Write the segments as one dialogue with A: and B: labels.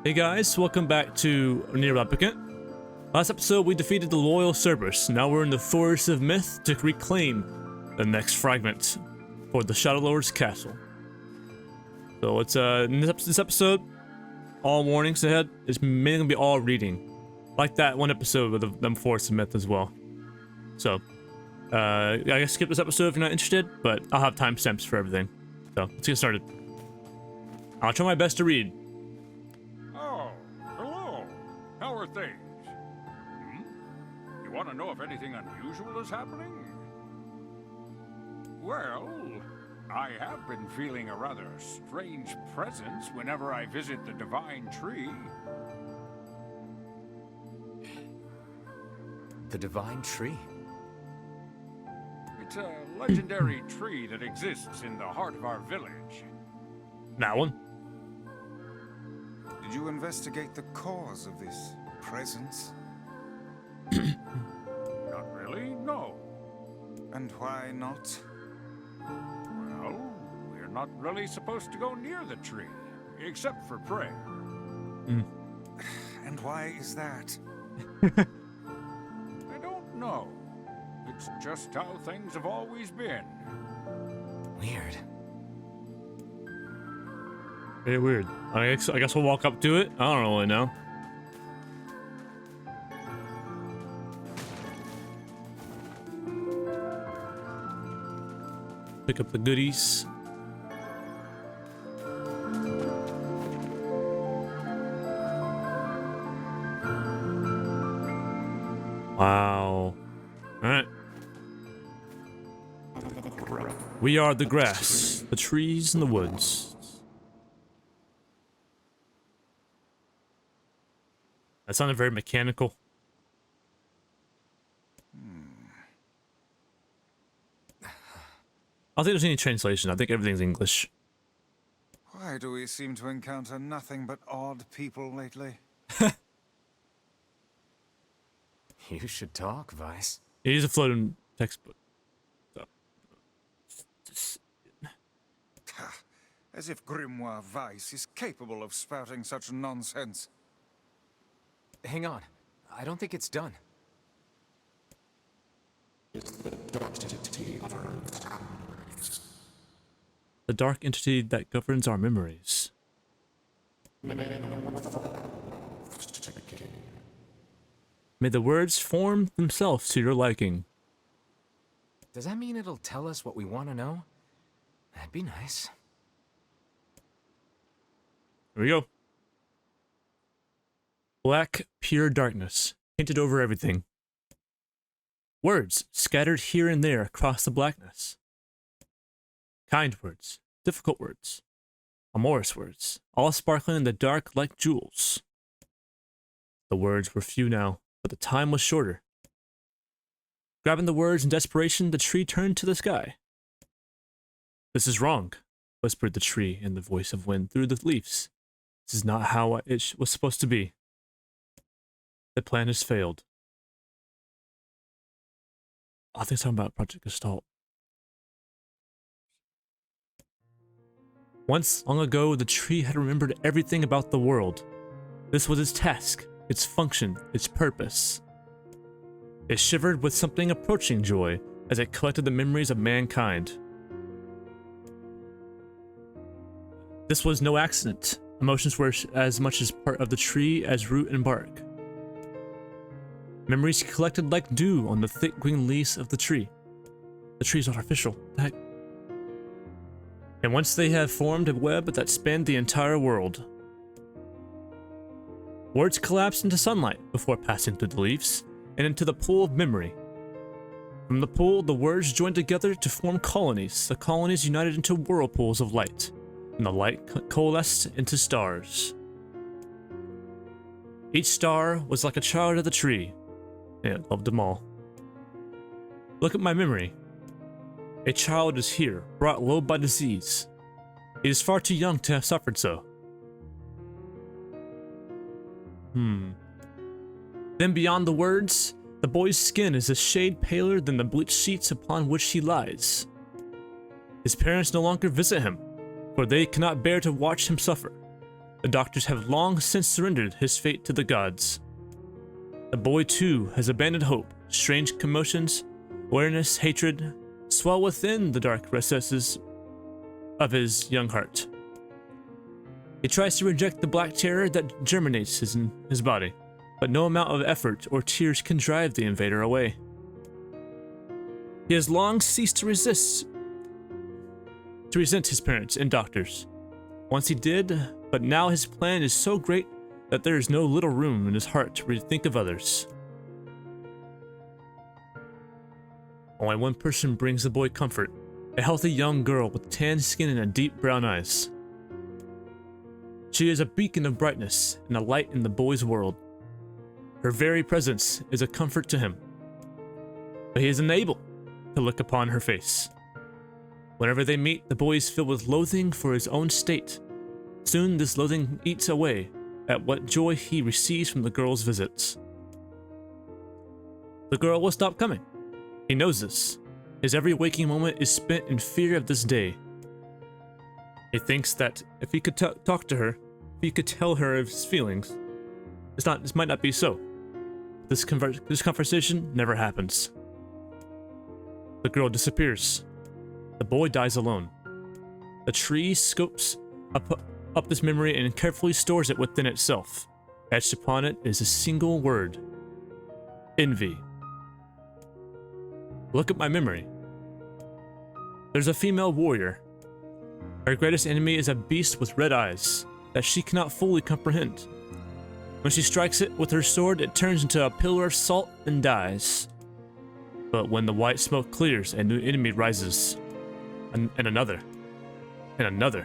A: Hey guys, welcome back to NieR Replicant. Last episode we defeated the loyal Cerberus. Now we're in the Forest of Myth to reclaim the next fragment for the Shadow Lord's castle. So it's in this episode, all warnings ahead. It's mainly gonna be all reading, like that one episode with the Forest of Myth as well. So I guess skip this episode if you're not interested, but I'll have timestamps for everything. So let's get started. I'll try my best to read.
B: How are things? You want to know if anything unusual is happening? Well, I have been feeling a rather strange presence whenever I visit the Divine Tree.
C: The Divine Tree?
B: It's a legendary tree that exists in the heart of our village.
A: That one.
D: Did you investigate the cause of this presence?
B: Not really, no.
D: And why not?
B: Well, we're not really supposed to go near the tree, except for prayer.
D: And why is that?
B: I don't know. It's just how things have always been.
C: Weird.
A: Very weird. I guess we'll walk up to it. I don't really know. Pick up the goodies. Wow. Alright. We are the grass, the trees, and the woods. That sounded very mechanical. I don't think there's any translation. I think everything's English.
D: Why do we seem to encounter nothing but odd people lately?
C: You should talk, Vice.
A: It is a floating textbook.
D: As if Grimoire Weiss is capable of spouting such nonsense.
C: Hang on. I don't think it's done.
A: The dark entity that governs our memories. May the words form themselves to your liking.
C: Does that mean it'll tell us what we want to know? That'd be nice.
A: Here we go. Black, pure darkness, painted over everything. Words scattered here and there across the blackness. Kind words, difficult words, amorous words, all sparkling in the dark like jewels. The words were few now, but the time was shorter. Grabbing the words in desperation, the tree turned to the sky. This is wrong, whispered the tree in the voice of wind through the leaves. This is not how it was supposed to be. The plan has failed. I think it's talking about Project Gestalt. Once, long ago, the tree had remembered everything about the world. This was its task, its function, its purpose. It shivered with something approaching joy as it collected the memories of mankind. This was no accident. Emotions were as much as part of the tree as root and bark. Memories collected like dew on the thick green leaves of the tree. The tree's artificial. Heck. And once they have formed a web that spanned the entire world. Words collapsed into sunlight before passing through the leaves and into the pool of memory. From the pool, the words joined together to form colonies. The colonies united into whirlpools of light, and the light coalesced into stars. Each star was like a child of the tree. Yeah, loved them all. Look at my memory. A child is here, brought low by disease. He is far too young to have suffered so. Then beyond the words, the boy's skin is a shade paler than the bleached sheets upon which he lies. His parents no longer visit him, for they cannot bear to watch him suffer. the doctors have long since surrendered his fate to the gods. The boy, too, has abandoned hope. Strange commotions, awareness, hatred swell within the dark recesses of his young heart. He tries to reject the black terror that germinates in his body, but no amount of effort or tears can drive the invader away. He has long ceased to resent his parents and doctors. Once he did, but now his plan is so great that there is no little room in his heart to think of others. Only one person brings the boy comfort, a healthy young girl with tan skin and deep brown eyes. She is a beacon of brightness and a light in the boy's world. Her very presence is a comfort to him, but he is unable to look upon her face. Whenever they meet, the boy is filled with loathing for his own state. Soon this loathing eats away at what joy he receives from the girl's visits. The girl will stop coming. He knows this. His every waking moment is spent in fear of this day. He thinks that if he could talk to her, if he could tell her of his feelings, this might not be so. This conversation never happens. The girl disappears. The boy dies alone. The tree scopes up this memory and carefully stores it within itself. Etched upon it is a single word: envy. Look at my memory. There's a female warrior. Her greatest enemy is a beast with red eyes that she cannot fully comprehend. When she strikes it with her sword, it turns into a pillar of salt and dies. But when the white smoke clears, a new enemy rises. And another. And another.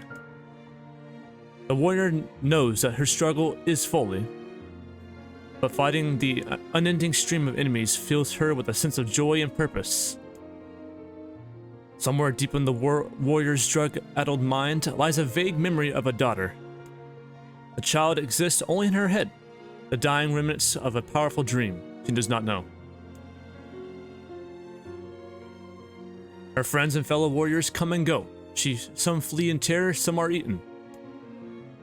A: The warrior knows that her struggle is folly, but fighting the unending stream of enemies fills her with a sense of joy and purpose. Somewhere deep in the warrior's drug-addled mind lies a vague memory of a daughter. The child exists only in her head, the dying remnants of a powerful dream she does not know. Her friends and fellow warriors come and go. Some flee in terror, some are eaten.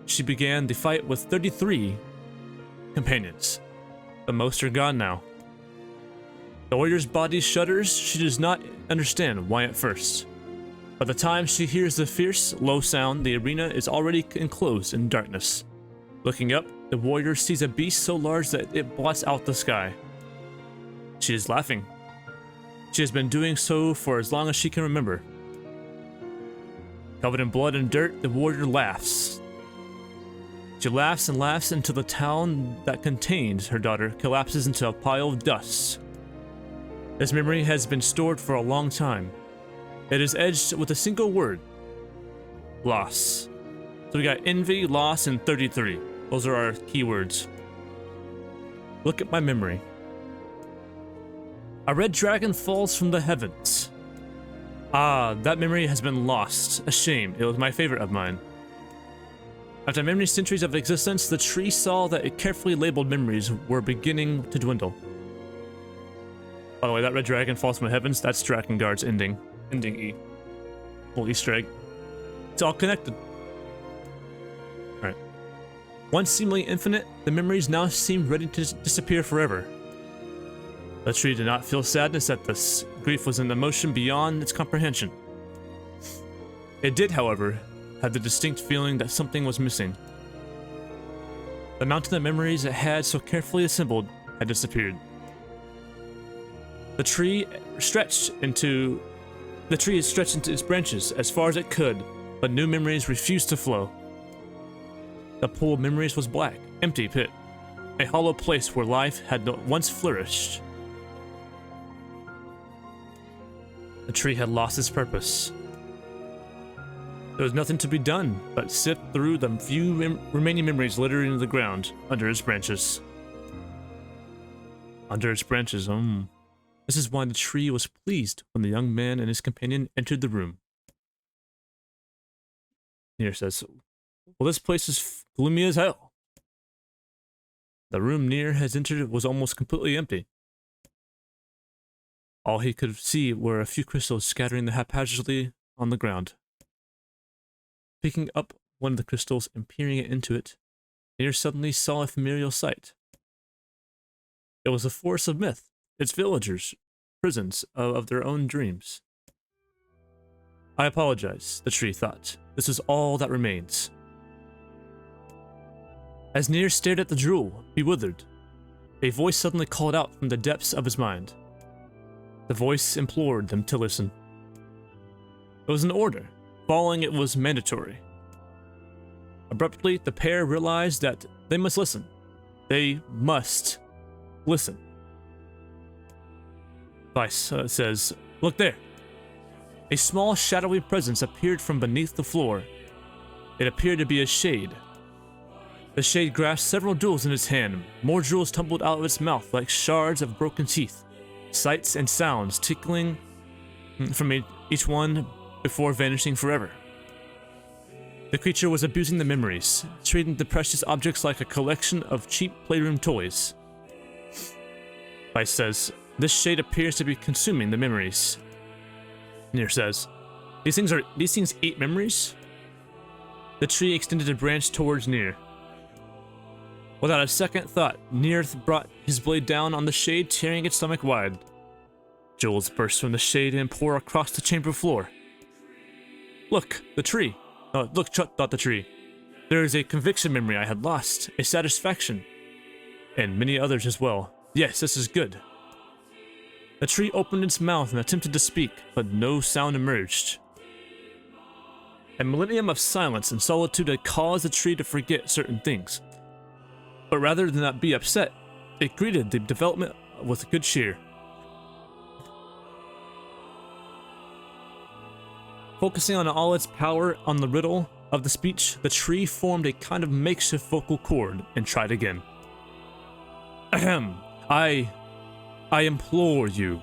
A: She began the fight with 33 companions, but most are gone now. The warrior's body shudders. She does not understand why at first. By the time she hears the fierce, low sound, the arena is already enclosed in darkness. Looking up, the warrior sees a beast so large that it blots out the sky. She is laughing. She has been doing so for as long as she can remember. Covered in blood and dirt, the warrior laughs. She laughs and laughs until the town that contains her daughter collapses into a pile of dust. This memory has been stored for a long time. It is edged with a single word: loss. So we got envy, loss, and 33. Those are our keywords. Look at my memory. A red dragon falls from the heavens. Ah, that memory has been lost. A shame. It was my favorite of mine. After many centuries of existence, the tree saw that its carefully labeled memories were beginning to dwindle. By the way, that red dragon falls from the heavens. That's Drakengard's ending. Ending E. Little Easter egg. It's all connected. Alright. Once seemingly infinite, the memories now seemed ready to disappear forever. The tree did not feel sadness at this. Grief was an emotion beyond its comprehension. It did, however, have the distinct feeling that something was missing. The mountain of memories it had so carefully assembled had disappeared. The tree is stretched into its branches as far as it could, but new memories refused to flow. The pool of memories was black, empty pit, a hollow place where life had once flourished. The tree had lost its purpose. There was nothing to be done but sift through the few remaining memories littering in the ground under its branches. Under its branches, This is why the tree was pleased when the young man and his companion entered the room. NieR says, well, this place is gloomy as hell. The room NieR has entered was almost completely empty. All he could see were a few crystals scattering haphazardly on the ground. Picking up one of the crystals and peering into it, NieR suddenly saw a familiar sight. It was a forest of myth, its villagers, prisons of their own dreams. I apologize, the tree thought. This is all that remains. As NieR stared at the jewel, bewildered, a voice suddenly called out from the depths of his mind. The voice implored them to listen. It was an order. Following it was mandatory. Abruptly, the pair realized that they must listen. They must listen. Vice says, "Look there." A small shadowy presence appeared from beneath the floor. It appeared to be a shade. The shade grasped several jewels in its hand. More jewels tumbled out of its mouth like shards of broken teeth. Sights and sounds tickling from each one before vanishing forever. The creature was abusing the memories, treating the precious objects like a collection of cheap playroom toys. Vice says, "This shade appears to be consuming the memories." NieR says, These things eat memories?" The tree extended a branch towards NieR. Without a second thought, NieR brought his blade down on the shade, tearing its stomach wide. Jewels burst from the shade and pour across the chamber floor. Look, the tree. Look, thought the tree. There is a conviction memory I had lost, a satisfaction, and many others as well. Yes, this is good. The tree opened its mouth and attempted to speak, but no sound emerged. A millennium of silence and solitude had caused the tree to forget certain things. But rather than not be upset, it greeted the development with good cheer. Focusing on all its power on the riddle of the speech, the tree formed a kind of makeshift vocal cord and tried again. Ahem. I implore you.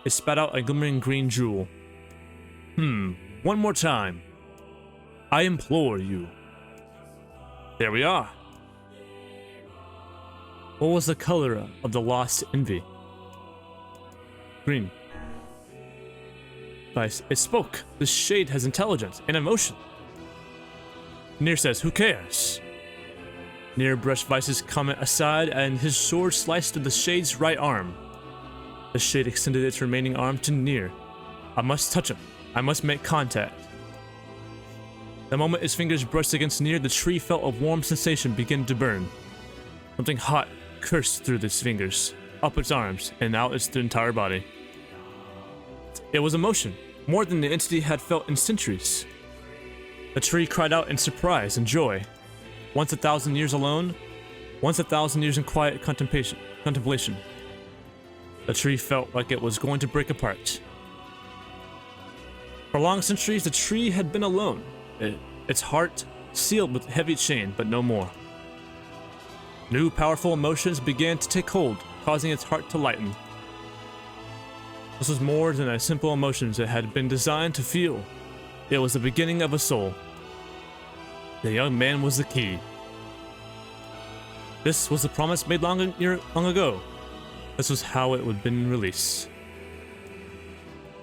A: It spat out a glimmering green jewel. One more time. I implore you. There we are. What was the color of the lost envy? Green. Vice, it spoke. This shade has intelligence and emotion. NieR says, who cares? NieR brushed Vice's comment aside and his sword sliced through the shade's right arm. The shade extended its remaining arm to NieR. I must touch him. I must make contact. The moment his fingers brushed against NieR, the tree felt a warm sensation begin to burn. Something hot coursed through its fingers, up its arms, and out its entire body. It was emotion, more than the entity had felt in centuries. The tree cried out in surprise and joy. Once 1,000 years alone, once 1,000 years in quiet contemplation. The tree felt like it was going to break apart. For long centuries, the tree had been alone, its heart sealed with a heavy chain, but no more. New powerful emotions began to take hold, causing its heart to lighten. This was more than a simple emotions it had been designed to feel. It was the beginning of a soul. The young man was the key. This was the promise made long ago. This was how it would have been released.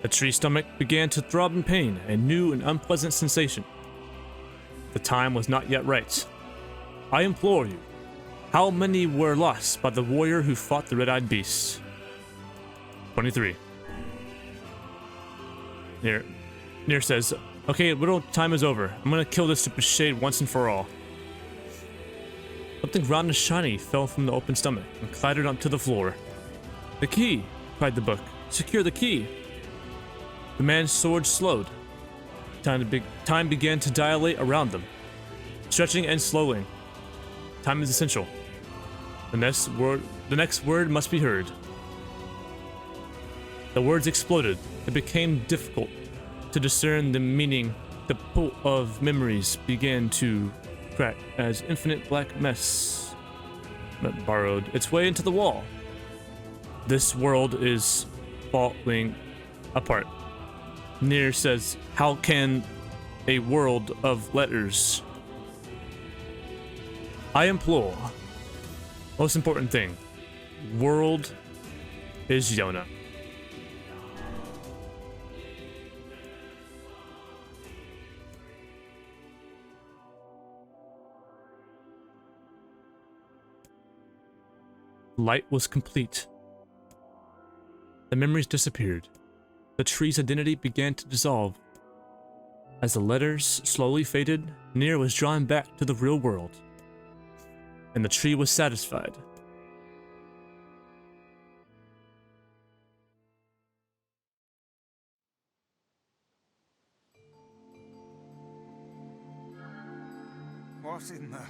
A: The tree's stomach began to throb in pain, a new and unpleasant sensation. The time was not yet right. I implore you, how many were lost by the warrior who fought the red-eyed beast? 23. NieR says, okay, little time is over. I'm gonna kill this stupid shade once and for all. Something round and shiny fell from the open stomach and clattered onto the floor. The key, cried the book. Secure the key. The man's sword slowed. Time began to dilate around them, stretching and slowing. Time is essential. The next word must be heard. The words exploded. It became difficult to discern the meaning. The pool of memories began to crack as infinite black mess burrowed its way into the wall. This world is falling apart. NieR says, how can a world of letters? I implore. Most important thing. World is Yona. Light was complete. The memories disappeared. The tree's identity began to dissolve. As the letters slowly faded, NieR was drawn back to the real world. And the tree was satisfied.
D: What in the...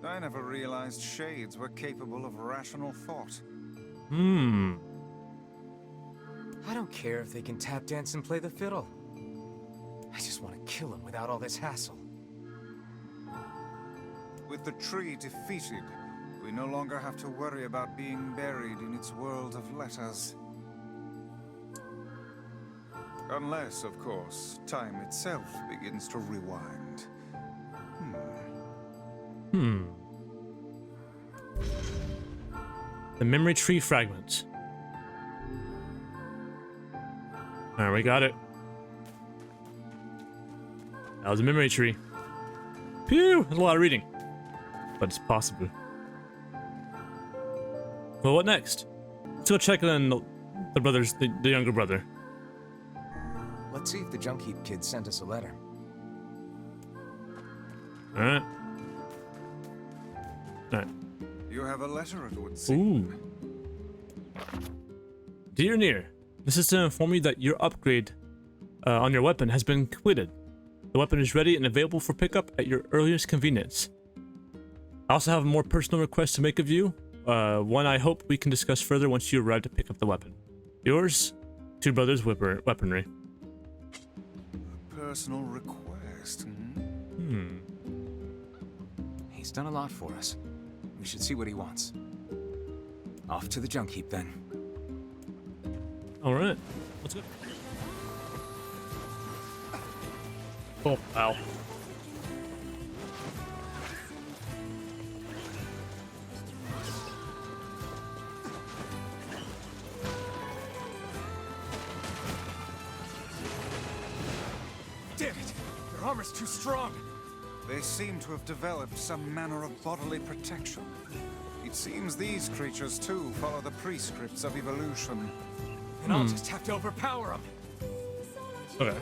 D: I never realized shades were capable of rational thought.
C: I don't care if they can tap dance and play the fiddle. I just want to kill him without all this hassle.
D: With the tree defeated, we no longer have to worry about being buried in its world of letters. Unless, of course, time itself begins to rewind.
A: The memory tree fragment. Alright, we got it. That was a memory tree. Phew! That's a lot of reading. But it's possible. Well, what next? Let's go check on the brothers, the younger brother.
C: Let's see if the Junk Heap kid sent us a letter.
A: Alright. Alright.
D: You have a letter, it would seem.
A: Ooh. Dear NieR, this is to inform you that your upgrade on your weapon has been completed. The weapon is ready and available for pickup at your earliest convenience. I also have a more personal request to make of you, one I hope we can discuss further once you arrive to pick up the weapon. Yours, Two Brothers Weaponry.
D: A personal request,
C: He's done a lot for us. We should see what he wants. Off to the Junk Heap, then.
A: Alright, let's go. Oh, ow.
C: Damn it! Their armor's too strong!
D: They seem to have developed some manner of bodily protection. It seems these creatures, too, follow the prescripts of evolution.
C: And I'll just have to overpower them.
A: Okay.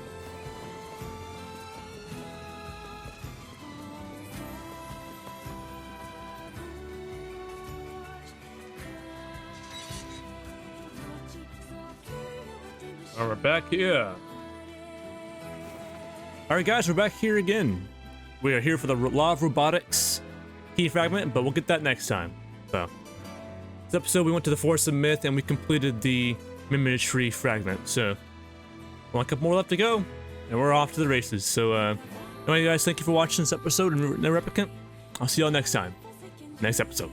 A: Alright, we're back here. Alright guys, we're back here again. We are here for the Law of Robotics key fragment, but we'll get that next time. So, this episode we went to the Forest of Myth and we completed the memory tree fragment. So, one couple more left to go, and we're off to the races. So, anyway guys, thank you for watching this episode of NieR Replicant. I'll see y'all next time. Next episode.